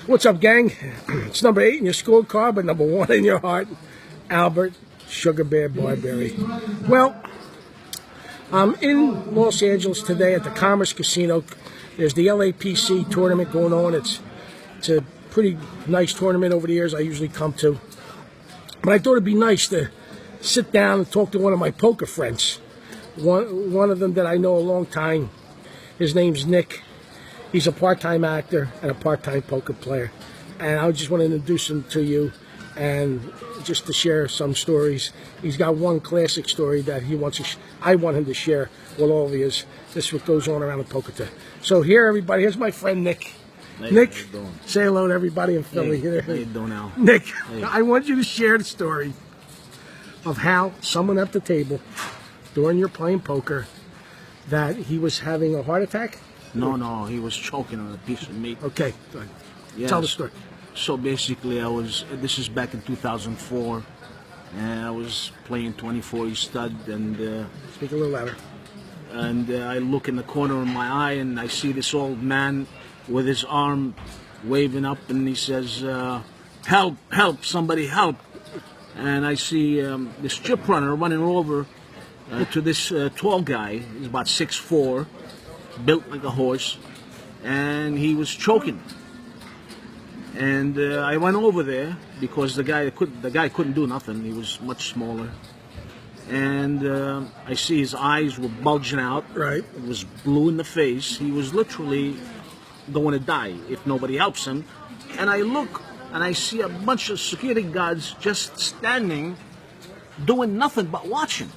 What's up, gang? It's number 8 in your scorecard, but number 1 in your heart, Albert Sugar Bear Barbieri. Well, I'm in Los Angeles today at the Commerce Casino. There's the LAPC tournament going on. It's a pretty nice tournament over the years I usually come to. But I thought it'd be nice to sit down and talk to one of my poker friends. One of them that I know a long time. His name's Nick. He's a part-time actor and a part-time poker player. And I just want to introduce him to you and just to share some stories. He's got one classic story that I want him to share with all of you. This is what goes on around the poker table. So here, everybody, here's my friend Nick. Hey, Nick, how you doing? Say hello to everybody in Philly. Hey, how you doing now? Nick, hey. I want you to share the story of how someone at the table, during your playing poker, that he was having a heart attack? No, he was choking on a piece of meat. Okay, good. Yes. Tell the story. So basically, this is back in 2004, and I was playing 24 stud, and Speak a little louder. I look in the corner of my eye, and I see this old man with his arm waving up, and he says, help, help, somebody help. And I see this chip runner running over to this tall guy. He's about 6'4", built like a horse, and he was choking. And I went over there because the guy couldn't do nothing. He was much smaller, and I see his eyes were bulging out. Right. It was blue in the face. He was literally going to die if nobody helps him. And I look and I see a bunch of security guards just standing, doing nothing but watching.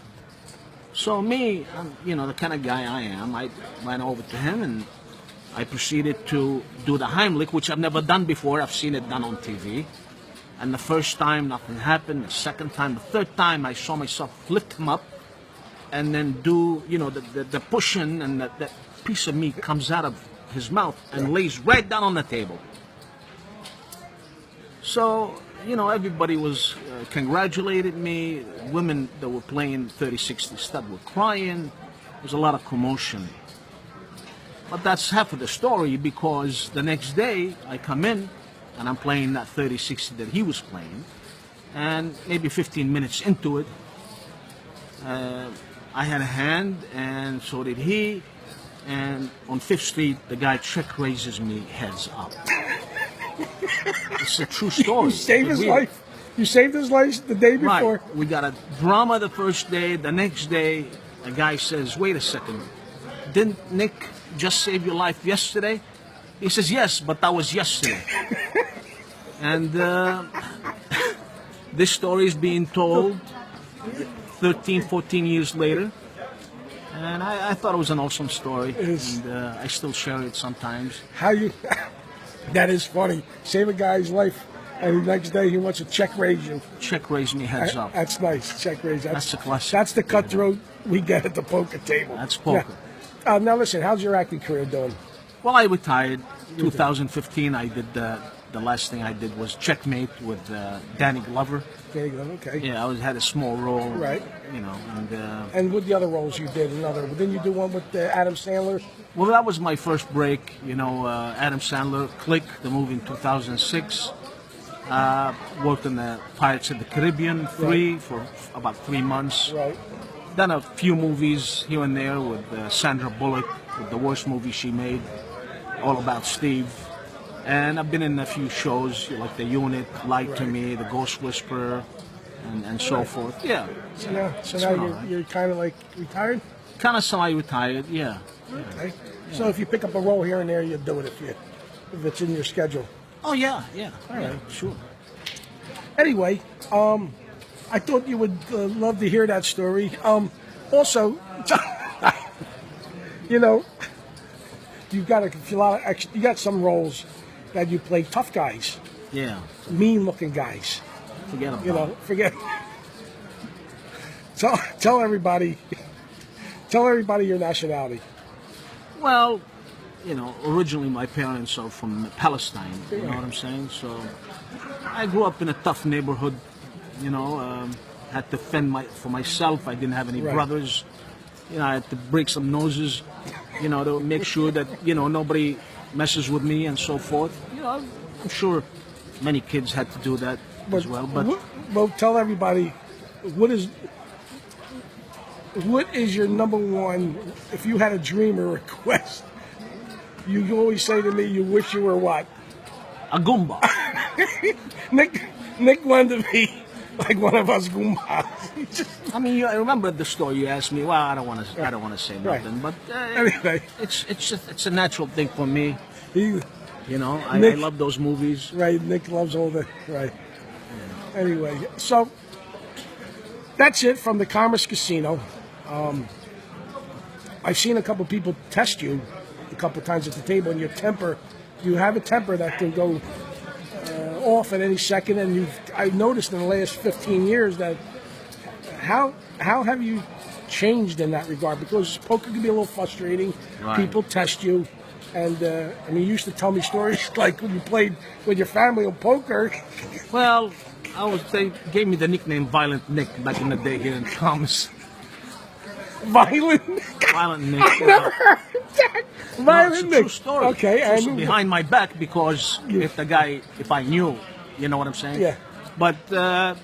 So me, the kind of guy I am, I went over to him and I proceeded to do the Heimlich, which I've never done before. I've seen it done on TV. And the first time, nothing happened. The second time, the third time, I saw myself lift him up and then do, the pushing, and that piece of meat comes out of his mouth and lays right down on the table. So, everybody was congratulated me. Women that were playing 30-60 stud were crying. There was a lot of commotion. But that's half of the story, because the next day I come in and I'm playing that 30-60 that he was playing. And maybe 15 minutes into it, I had a hand, and so did he. And on 5th Street, the guy check raises me heads up. It's a true story. You saved his life. You saved his life the day before. Right. We got a drama the first day. The next day, a guy says, wait a second, didn't Nick just save your life yesterday? He says, yes, but that was yesterday. And this story is being told 13, 14 years later. And I thought it was an awesome story. And I still share it sometimes. That is funny. Save a guy's life, and the next day he wants to check raise you. Check raise me heads up. That's nice. Check raise. That's the classic. That's the cutthroat we get at the poker table. That's poker. Yeah. Now listen, how's your acting career doing? Well, I retired 2015. I did the last thing I did was Checkmate with Danny Glover. Danny Glover, okay. Yeah, I had a small role. Right. And with the other roles you did, didn't you do one with Adam Sandler? Well, that was my first break. Adam Sandler, Click, the movie in 2006. Worked in the Pirates of the Caribbean 3 for about 3 months. Right. Done a few movies here and there with Sandra Bullock, with the worst movie she made, All About Steve. And I've been in a few shows like The Unit, Lied to Me, The Ghost Whisperer, and so forth. Yeah. So now you're kind of like retired? Kind of semi-retired, yeah. Okay. Yeah. So if you pick up a role here and there, you'll do it if it's in your schedule. Oh, yeah. All right. Sure. Anyway, I thought you would love to hear that story. Also, you've got you got some roles that you play tough guys. Yeah. Mean-looking guys. Forget about it. Forget. Tell everybody your nationality. Well, originally my parents are from Palestine. You know what I'm saying? So I grew up in a tough neighborhood. Had to fend for myself. I didn't have any brothers. I had to break some noses. To make sure that nobody messes with me and so forth. You know, I'm sure many kids had to do that as well. But well, tell everybody what is your number one? If you had a dream or request, you always say to me, "You wish you were what?" a Goomba. Nick wanted to be like one of us Goombas. I mean, I remember the story you asked me. Well, I don't want to say nothing, but Anyway, it's a natural thing for me. he, You know, I Nick- love those movies. right. Nick loves all the right. Anyway, so that's it from the Commerce Casino. I've seen a couple people test you a couple times at the table, and your temper. You have a temper that can go off at any second, and I've noticed in the last 15 years that how have you changed in that regard? Because poker can be a little frustrating. Right. People test you, and I mean, you used to tell me stories like when you played with your family on poker. Well, they gave me the nickname Violent Nick back in the day here in Thomas. Violent. Violent Nick. Never heard that. No, Violent it's a Nick. true story. Okay, It's and behind my back because if I knew, you know what I'm saying? Yeah. But the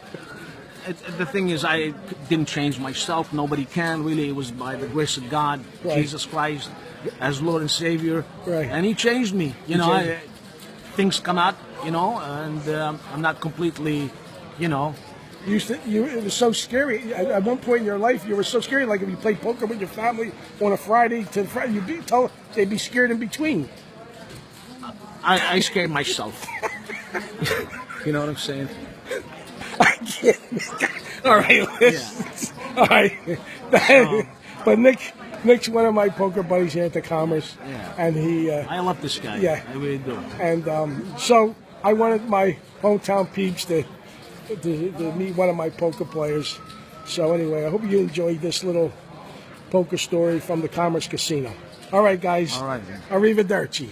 thing is, I didn't change myself. Nobody can really. It was by the grace of God, Right. Jesus Christ, as Lord and Savior, Right. and He changed me. You know, things come out, you know, and I'm not completely, you know. it was so scary. At one point in your life, you were so scary. Like if you played poker with your family on a Friday to Friday, they'd be scared in between. I scared myself. You know what I'm saying? I can't. All right, all right. But Nick's one of my poker buddies here at the Commerce, Yeah. and he. I love this guy. Yeah. I really do. And so I wanted my hometown peeps to meet one of my poker players. So anyway, I hope you enjoyed this little poker story from the Commerce Casino. All right, guys. All right. Arrivederci.